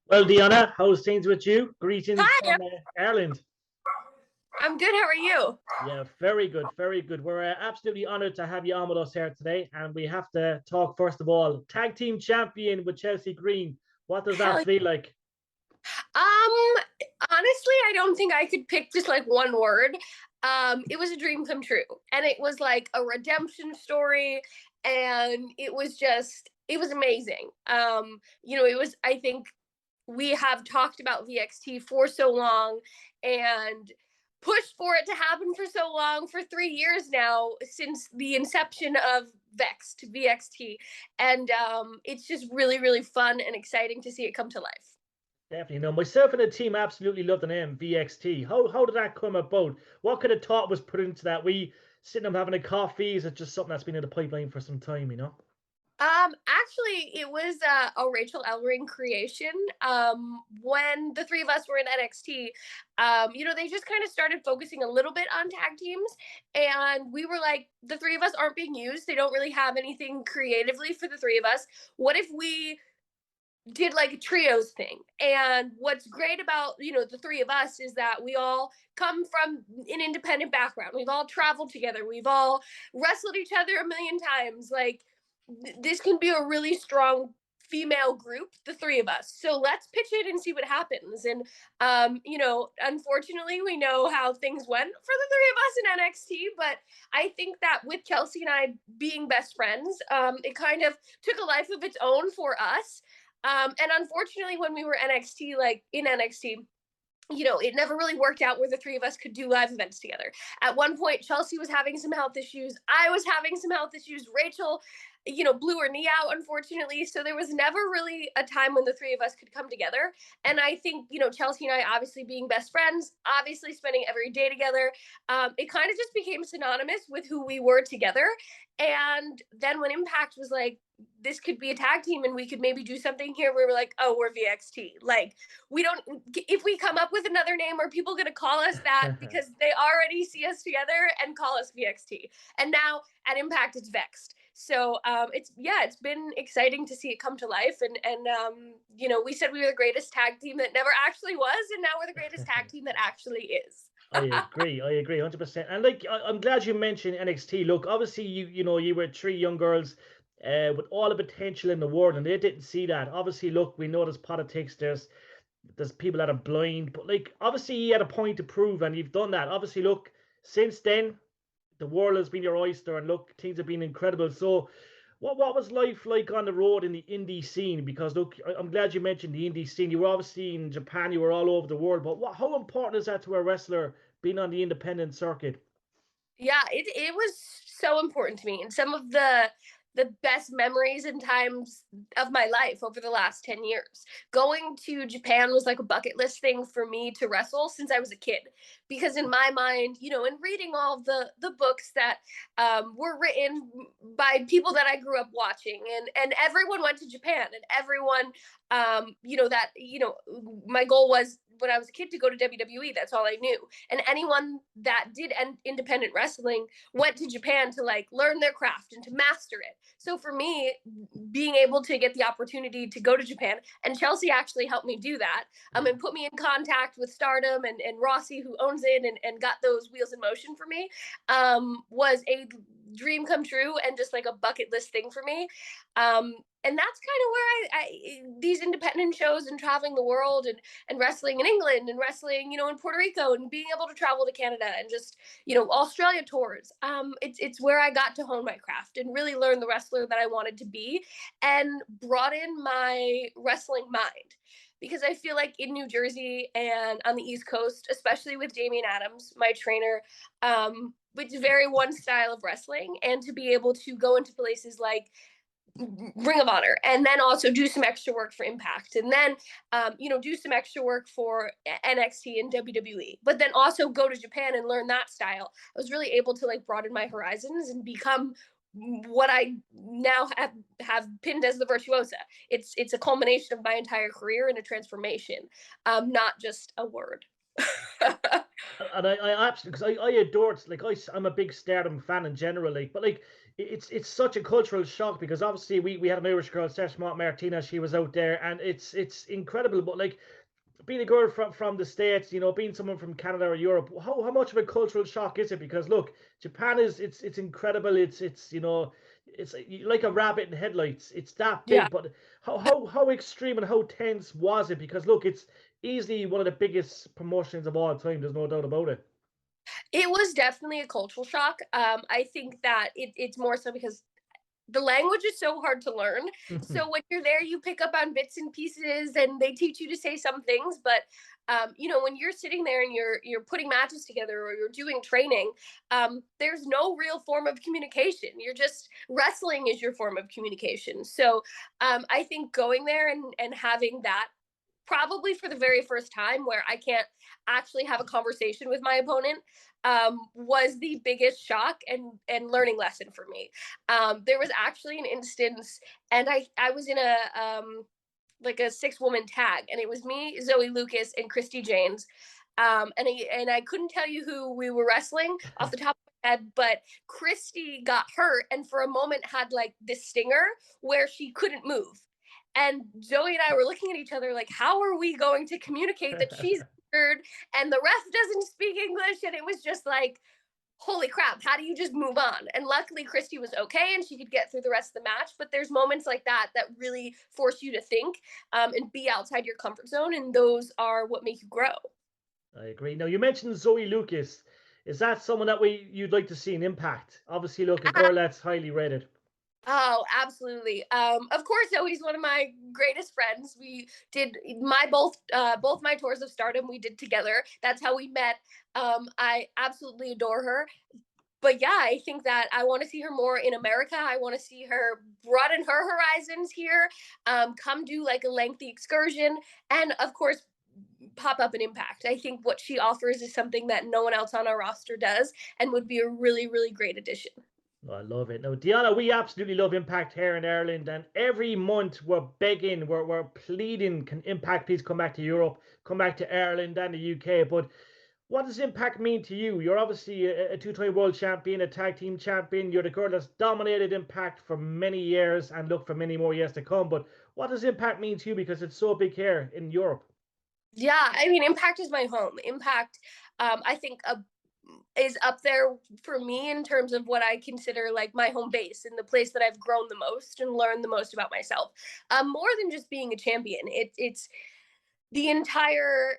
Well, Deonna, how's things with you? Greetings Hi, from Ireland. I'm good. How are you? Yeah, very good, very good. We're absolutely honored to have you on with us here today, and we have to talk first of all. Tag team champion with Chelsea Green. What does that Hell, feel like? honestly, I don't think I could pick just like one word. It was a dream come true, and it was like a redemption story, and it was amazing. It was. I think we have talked about VXT for so long, and pushed for it to happen for so long, for 3 years now, since the inception of Vext VXT, and it's just really, really fun and exciting to see it come to life. Definitely. No, myself and the team absolutely love the name VXT. How did that come about? What could have thought was put into that? We sitting up having a coffee? Is it just something that's been in the pipeline for some time, you know? Actually, it was a Rachel Ellering creation. When the three of us were in NXT, they just kind of started focusing a little bit on tag teams, and we were like, the three of us aren't being used. They don't really have anything creatively for the three of us. What if we did like a trios thing? And what's great about the three of us is that we all come from an independent background. We've all traveled together. We've all wrestled each other a million times. Like, this can be a really strong female group, the three of us. So let's pitch it and see what happens. And unfortunately, we know how things went for the three of us in NXT, but I think that with Chelsea and I being best friends, it kind of took a life of its own for us. And unfortunately, when we were in NXT, it never really worked out where the three of us could do live events together. At one point, Chelsea was having some health issues. I was having some health issues. Rachel, blew her knee out, unfortunately. So there was never really a time when the three of us could come together. And I think, Chelsea and I, obviously being best friends, obviously spending every day together, it kind of just became synonymous with who we were together. And then when Impact was like, this could be a tag team and we could maybe do something here, we were like, oh, we're VXT. Like, we don't, if we come up with another name, are people going to call us that because they already see us together and call us VXT? And now at Impact, it's Vexed. So it's been exciting to see it come to life. And we said we were the greatest tag team that never actually was. And now we're the greatest tag team that actually is. I agree. I agree 100%. And like, I'm glad you mentioned NXT. Look, obviously, you were three young girls with all the potential in the world, and they didn't see that. Obviously, look, we know there's politics, there's people that are blind, but like, obviously, you had a point to prove, and you've done that. Obviously, look, since then, the world has been your oyster, and look, things have been incredible. So, what was life like on the road in the indie scene? Because look, I'm glad you mentioned the indie scene. You were obviously in Japan, you were all over the world, but how important is that to a wrestler being on the independent circuit? Yeah, it was so important to me, and some of the best memories and times of my life over the last 10 years. Going to Japan was like a bucket list thing for me to wrestle since I was a kid. Because in my mind, and reading all the books that were written by people that I grew up watching, and everyone went to Japan, and everyone, my goal was when I was a kid to go to WWE. That's all I knew. And anyone that did independent wrestling went to Japan to like learn their craft and to master it. So for me, being able to get the opportunity to go to Japan, and Chelsea actually helped me do that, and put me in contact with Stardom and Rossi, who owns it, and got those wheels in motion for me, was a dream come true and just like a bucket list thing for me. And that's kind of where I these independent shows and traveling the world and wrestling in England and wrestling, in Puerto Rico, and being able to travel to Canada and just, Australia tours. It's where I got to hone my craft and really learn the wrestler that I wanted to be and broaden my wrestling mind. Because I feel like in New Jersey and on the East Coast, especially with Damian Adams, my trainer, it's very one style of wrestling. And to be able to go into places like Ring of Honor, and then also do some extra work for Impact, and then do some extra work for NXT and WWE, but then also go to Japan and learn that style. I was really able to like broaden my horizons and become what I now have pinned as the virtuosa. It's a culmination of my entire career and a transformation, not just a word. And I absolutely, because I adore it. Like, I'm a big Stardom fan in general, like, but like, it's such a cultural shock because obviously we had an Irish girl, Steph Martina, she was out there, and it's incredible. But like being a girl from the States, you know, being someone from Canada or Europe, how much of a cultural shock is it? Because look, Japan is it's incredible. It's you know, it's like a rabbit in headlights. It's that Yeah. big, but how extreme and how tense was it? Because look, it's easily one of the biggest promotions of all time. There's no doubt about it. It was definitely a cultural shock. I think that it's more so because the language is so hard to learn. So when you're there, you pick up on bits and pieces, and they teach you to say some things. But you know, when you're sitting there and you're putting matches together or you're doing training, there's no real form of communication. You're just wrestling is your form of communication. So I think going there and having that probably for the very first time where I can't actually have a conversation with my opponent was the biggest shock and learning lesson for me. There was actually an instance, and I was in a like a 6-woman tag, and it was me, Zoe Lucas, and Christy Janes. And I couldn't tell you who we were wrestling off the top of my head, but Christy got hurt, and for a moment had like this stinger where she couldn't move. And Zoe and I were looking at each other like, how are we going to communicate that she's injured and the ref doesn't speak English? And it was just like, holy crap, how do you just move on? And luckily Christy was okay and she could get through the rest of the match. But there's moments like that that really force you to think and be outside your comfort zone. And those are what make you grow. I agree. Now you mentioned Zoe Lucas. Is that someone that you'd like to see an impact? Obviously, look, a girl that's highly rated. Oh, absolutely. Of course, Zoe's one of my greatest friends. We did both my tours of Stardom. We did together. That's how we met. I absolutely adore her. But yeah, I think that I want to see her more in America. I want to see her broaden her horizons here. Come do like a lengthy excursion, and of course, pop up an Impact. I think what she offers is something that no one else on our roster does, and would be a really, really great addition. I love it. Now, Deonna, we absolutely love Impact here in Ireland, and every month we're begging, we're pleading, can Impact please come back to Europe, come back to Ireland and the UK? But what does Impact mean to you? You're obviously a two-time world champion, a tag team champion. You're the girl that's dominated Impact for many years and look for many more years to come. But what does Impact mean to you? Because it's so big here in Europe. Yeah, I mean, Impact is my home. Impact, I think, is up there for me in terms of what I consider like my home base and the place that I've grown the most and learned the most about myself. More than just being a champion, it's the entire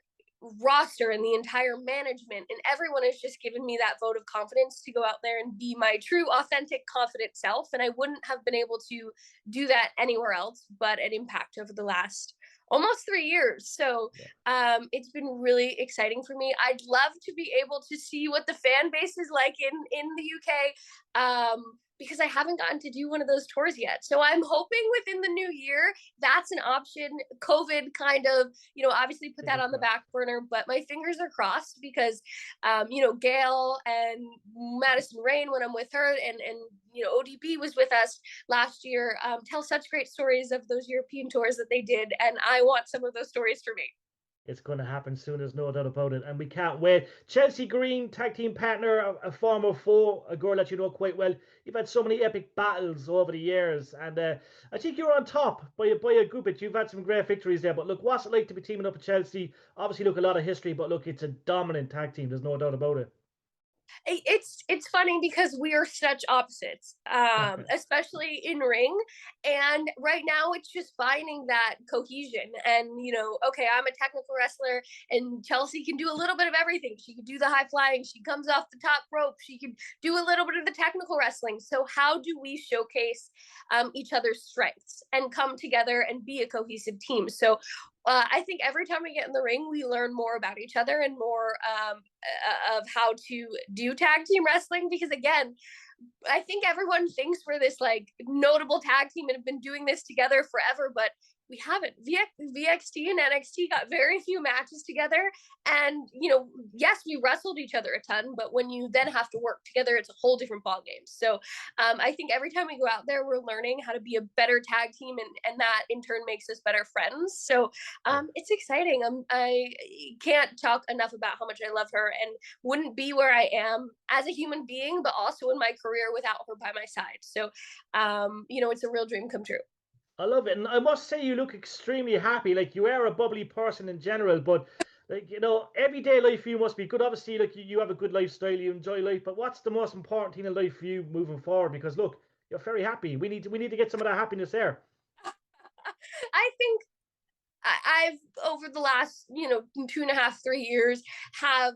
roster and the entire management and everyone has just given me that vote of confidence to go out there and be my true, authentic, confident self. And I wouldn't have been able to do that anywhere else but at Impact over the last almost 3 years. So it's been really exciting for me. I'd love to be able to see what the fan base is like in the UK. Because I haven't gotten to do one of those tours yet. So I'm hoping within the new year, that's an option. COVID kind of, obviously put that on the back burner, but my fingers are crossed because, Gail and Madison Rain, when I'm with her and ODB was with us last year, tell such great stories of those European tours that they did. And I want some of those stories for me. It's going to happen soon, there's no doubt about it, and we can't wait. Chelsea Green, tag team partner, a former foe, a girl that you know quite well. You've had so many epic battles over the years, and I think you're on top by a good bit. You've had some great victories there, but look, what's it like to be teaming up with Chelsea? Obviously, look, a lot of history, but look, it's a dominant tag team, there's no doubt about it. It's funny because we are such opposites, especially in ring. And right now it's just finding that cohesion. And, okay, I'm a technical wrestler and Chelsea can do a little bit of everything. She can do the high flying. She comes off the top rope. She can do a little bit of the technical wrestling. So how do we showcase each other's strengths and come together and be a cohesive team? So I think every time we get in the ring, we learn more about each other and more of how to do tag team wrestling. Because again, I think everyone thinks we're this like notable tag team and have been doing this together forever, but We haven't. VXT and NXT got very few matches together. And, yes, we wrestled each other a ton, but when you then have to work together, it's a whole different ballgame. So I think every time we go out there, we're learning how to be a better tag team, and that in turn makes us better friends. So it's exciting. I can't talk enough about how much I love her and wouldn't be where I am as a human being, but also in my career without her by my side. So, it's a real dream come true. I love it. And I must say, you look extremely happy. Like, you are a bubbly person in general, but like, everyday life for you must be good. Obviously, like, you have a good lifestyle, you enjoy life, but what's the most important thing in life for you moving forward? Because look, you're very happy. We need to get some of that happiness there. I think I've over the last 2.5, 3 years have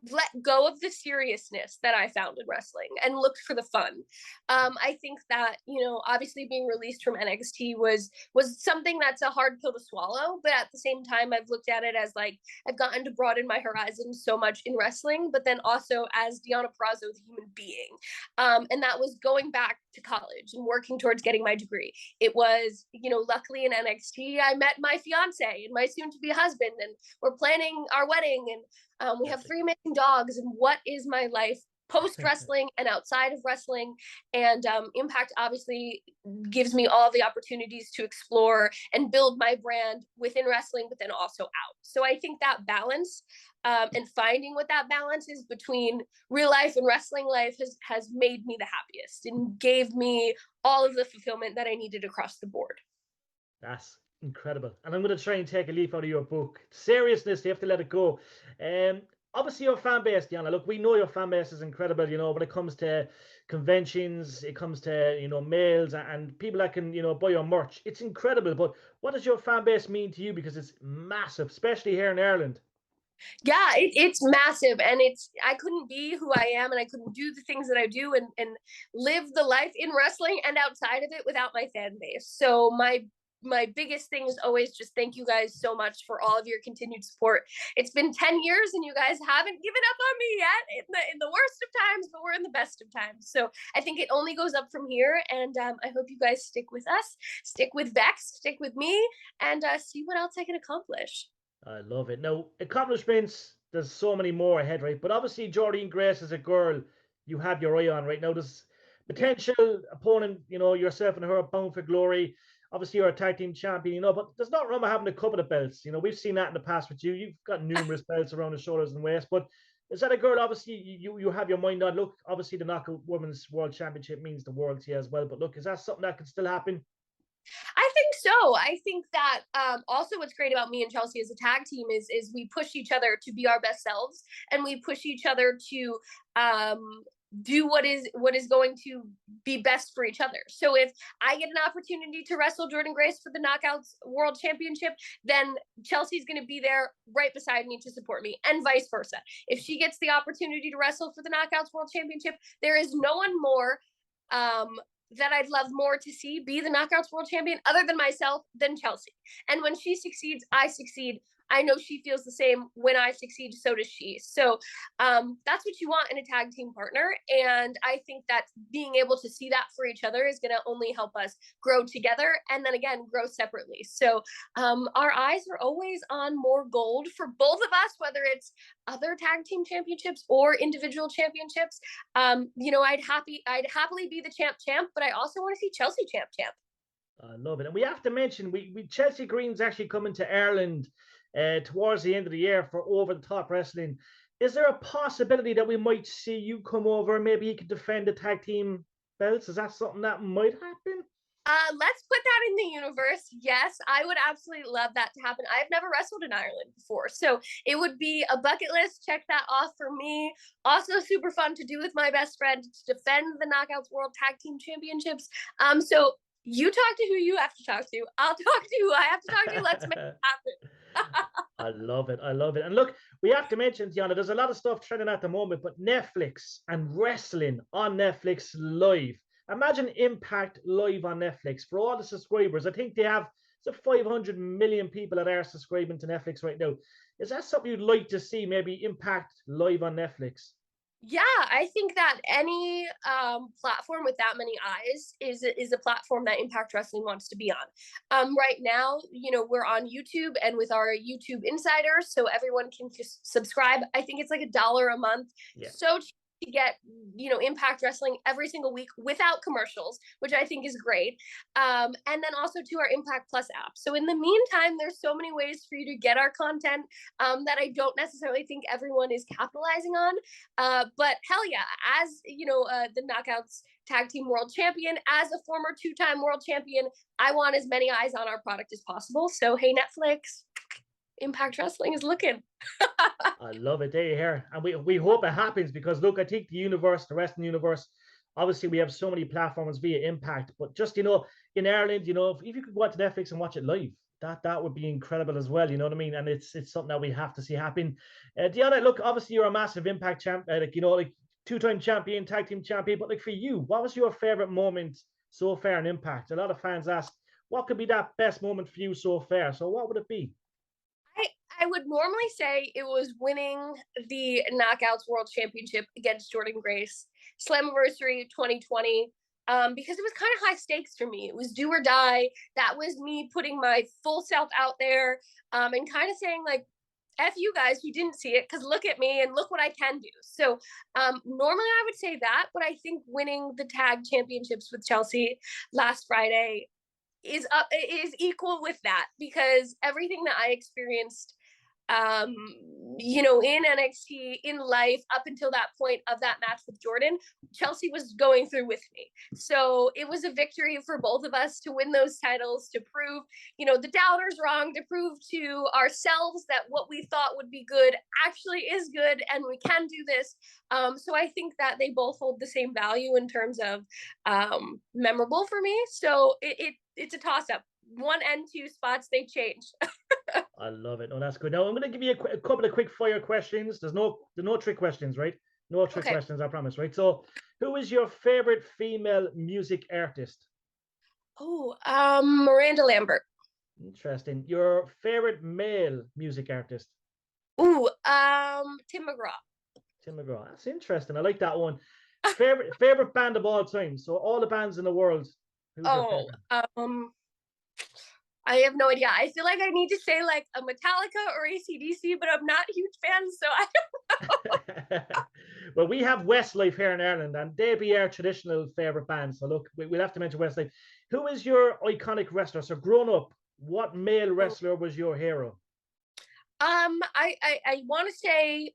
let go of the seriousness that I found in wrestling and looked for the fun. I think that, obviously being released from NXT was something that's a hard pill to swallow, but at the same time, I've looked at it as like, I've gotten to broaden my horizons so much in wrestling, but then also as Deonna Purrazzo, the human being. And that was going back to college and working towards getting my degree. It was, luckily in NXT, I met my fiance and my soon to be husband, and we're planning our wedding, and we have 3 amazing dogs. And what is my life post wrestling and outside of wrestling? And Impact obviously gives me all the opportunities to explore and build my brand within wrestling, but then also out. So I think that balance and finding what that balance is between real life and wrestling life has made me the happiest and gave me all of the fulfillment that I needed across the board. That's incredible. And I'm going to try and take a leaf out of your book. Seriousness, you have to let it go. Obviously, your fan base, Deonna, look, we know your fan base is incredible, when it comes to conventions, it comes to, mails and people that can, buy your merch. It's incredible. But what does your fan base mean to you? Because it's massive, especially here in Ireland. Yeah, it's massive, and I couldn't be who I am, and I couldn't do the things that I do and live the life in wrestling and outside of it without my fan base. So my biggest thing is always just thank you guys so much for all of your continued support. It's been 10 years and you guys haven't given up on me yet in the worst of times, but we're in the best of times. So I think it only goes up from here, and I hope you guys stick with us, stick with Vex, stick with me, and see what else I can accomplish. I love it. Now, accomplishments, there's so many more ahead, right? But obviously, Jordynne Grace is a girl you have your eye on right now. There's potential opponent, yourself and her are bound for glory. Obviously, you're a tag team champion, but there's not wrong with having a couple of belts. We've seen that in the past with you. You've got numerous belts around the shoulders and waist. But is that a girl, obviously, you have your mind on? Look, obviously, the Knockout Women's World Championship means the world to you as well. But look, is that something that can still happen? I think so. I think that also what's great about me and Chelsea as a tag team is we push each other to be our best selves, and we push each other to do what is going to be best for each other. So if I get an opportunity to wrestle Jordynne Grace for the Knockouts World Championship, then Chelsea's going to be there right beside me to support me, and vice versa. If she gets the opportunity to wrestle for the Knockouts World Championship, there is no one more that I'd love more to see be the Knockouts World Champion other than myself than Chelsea. And when she succeeds, I succeed. I know she feels the same. When I succeed, so does she. So that's what you want in a tag team partner. And I think that being able to see that for each other is going to only help us grow together and then again, grow separately. So our eyes are always on more gold for both of us, whether it's other tag team championships or individual championships. I'd happily be the champ, but I also want to see Chelsea champ. I love it. And we have to mention, we Chelsea Green's actually coming to Ireland towards the end of the year for Over the Top Wrestling. Is there a possibility that we might see you come over and maybe you could defend the tag team belts? Is that something that might happen? Let's put that in the universe. Yes, I would absolutely love that to happen. I've never wrestled in Ireland before, so it would be a bucket list. Check that off for me. Also super fun to do with my best friend to defend the Knockouts World Tag Team Championships. So you talk to who you have to talk to. I'll talk to who I have to talk to. Let's make it happen. I love it. I love it. And look, we have to mention, Deonna, there's a lot of stuff trending at the moment, but Netflix and wrestling on Netflix live. Imagine Impact live on Netflix for all the subscribers. I think they have 500 million people that are subscribing to Netflix right now. Is that something you'd like to see, maybe Impact live on Netflix? Yeah, I think that any platform with that many eyes is a platform that Impact Wrestling wants to be on. Right now, we're on YouTube and with our YouTube insiders, so everyone can just subscribe. I think it's like $1 a month. Yeah. So cheap to get Impact Wrestling every single week without commercials, which I think is great. And then also to our Impact Plus app. So in the meantime, there's so many ways for you to get our content that I don't necessarily think everyone is capitalizing on. But hell yeah, as the Knockouts Tag Team World Champion, as a former 2-time World Champion, I want as many eyes on our product as possible. So hey, Netflix, Impact Wrestling is looking. I love it. There you hear. And we hope it happens, because look, I think the wrestling universe, obviously we have so many platforms via Impact, but just, in Ireland, if you could go to Netflix and watch it live, that would be incredible as well. You know what I mean? And it's something that we have to see happen. Deonna, look, obviously you're a massive Impact champ, like 2-time champion, tag team champion. But like for you, what was your favorite moment so far in Impact? A lot of fans ask, what could be that best moment for you so far? So what would it be? I would normally say it was winning the Knockouts World Championship against Jordynne Grace, Slammiversary 2020, because it was kind of high stakes for me. It was do or die. That was me putting my full self out there, and kind of saying like, F you guys who didn't see it, because look at me and look what I can do. So normally I would say that, but I think winning the tag championships with Chelsea last Friday is equal with that, because everything that I experienced in NXT, in life, up until that point of that match with Jordynne, Chelsea was going through with me. So it was a victory for both of us to win those titles, to prove, the doubters wrong, to prove to ourselves that what we thought would be good actually is good, and we can do this. So I think that they both hold the same value in terms of memorable for me. So it's a toss-up. 1 and 2 spots, they change. I love it. Oh, that's good. Now I'm going to give you a couple of quick fire questions. There's no trick questions, right? No trick questions, I promise, right? So, who is your favorite female music artist? Oh, Miranda Lambert. Interesting. Your favorite male music artist? Ooh, Tim McGraw. Tim McGraw. That's interesting. I like that one. Favorite band of all time. So all the bands in the world. Who's your favorite? I have no idea. I feel like I need to say like a Metallica or AC/DC, but I'm not a huge fan, so I don't know. Well, we have Westlife here in Ireland, and they be our traditional favorite band. So look, we'll have to mention Westlife. Who is your iconic wrestler? So grown up, what male wrestler was your hero? I want to say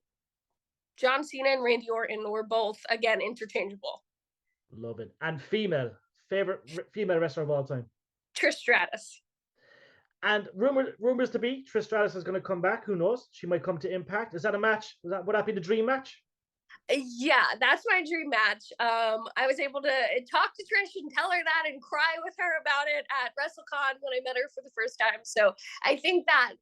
John Cena and Randy Orton were both, again, interchangeable. Love it. And favorite female wrestler of all time? Trish Stratus. And rumors to be Trish Stratus is going to come back. Who knows? She might come to Impact. Is that a match? Would that be the dream match? Yeah, that's my dream match. I was able to talk to Trish and tell her that and cry with her about it at WrestleCon when I met her for the first time. So I think that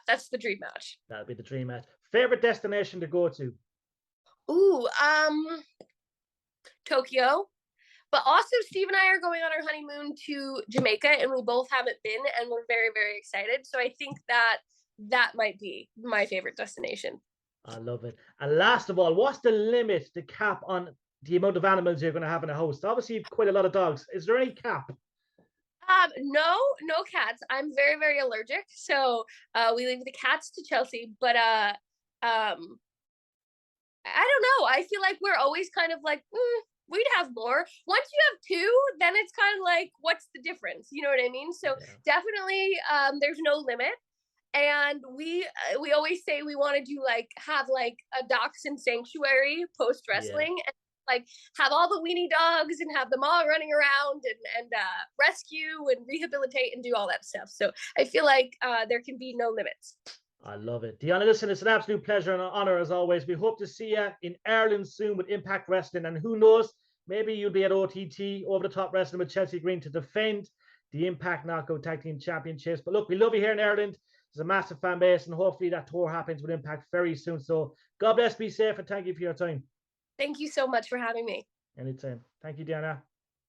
that's the dream match. That'll be the dream match. Favorite destination to go to? Ooh, Tokyo. But also, Steve and I are going on our honeymoon to Jamaica, and we both haven't been, and we're very, very excited. So I think that might be my favorite destination. I love it. And last of all, what's the limit, the cap on the amount of animals you're going to have in a house? Obviously, you've quite a lot of dogs. Is there any cap? No cats. I'm very, very allergic. So we leave the cats to Chelsea. But I don't know. I feel like we're always kind of like, we'd have more. Once you have 2, then it's kind of like, what's the difference? You know what I mean? So definitely, there's no limit. And we always say we want to do have a dachshund sanctuary post wrestling, and like have all the weenie dogs and have them all running around and rescue and rehabilitate and do all that stuff. So I feel like there can be no limits. I love it. Deonna, listen, it's an absolute pleasure and an honor as always. We hope to see you in Ireland soon with Impact Wrestling. And who knows, maybe you'll be at OTT, Over the Top Wrestling with Chelsea Green, to defend the Impact Knockout Tag Team Championships. But look, we love you here in Ireland. There's a massive fan base, and hopefully that tour happens with Impact very soon. So God bless, be safe, and thank you for your time. Thank you so much for having me. Anytime. Thank you, Deonna.